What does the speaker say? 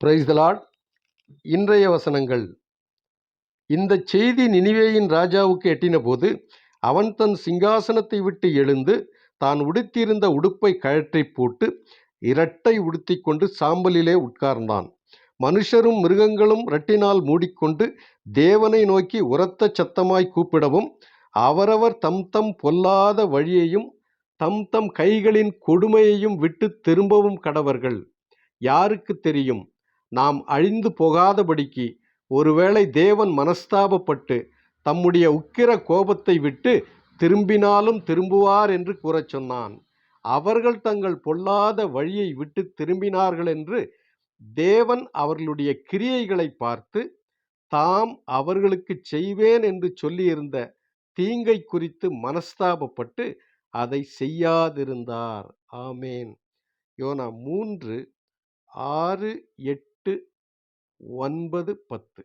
Praise the Lord. இன்றைய வசனங்கள். இந்த செய்தி நினிவேயின் ராஜாவுக்கு எட்டினபோது அவன் தன் சிங்காசனத்தை விட்டு எழுந்து தான் உடுத்தியிருந்த உடுப்பை கழற்றி போட்டு இரட்டை உடுத்திக்கொண்டு சாம்பலிலே உட்கார்ந்தான். மனுஷரும் மிருகங்களும் இரட்டினால் மூடிக்கொண்டு தேவனை நோக்கி உரத்த சத்தமாய் கூப்பிடவும் அவரவர் தம் தம் பொல்லாத வழியையும் தம் தம் கைகளின் கொடுமையையும் விட்டு திரும்பவும் கடவர்கள். யாருக்கு தெரியும், நாம் அழிந்து போகாதபடிக்கு ஒருவேளை தேவன் மனஸ்தாபப்பட்டு தம்முடைய உக்கிர கோபத்தை விட்டு திரும்பினாலும் திரும்புவார் என்று கூறச் சொன்னான். அவர்கள் தங்கள் பொல்லாத வழியை விட்டு திரும்பினார்கள் என்று தேவன் அவர்களுடைய கிரியைகளை பார்த்து தாம் அவர்களுக்கு செய்வேன் என்று சொல்லியிருந்த தீங்கை குறித்து மனஸ்தாபப்பட்டு அதை செய்யாதிருந்தார். ஆமேன். யோனா 3:6, 8, 9, 10.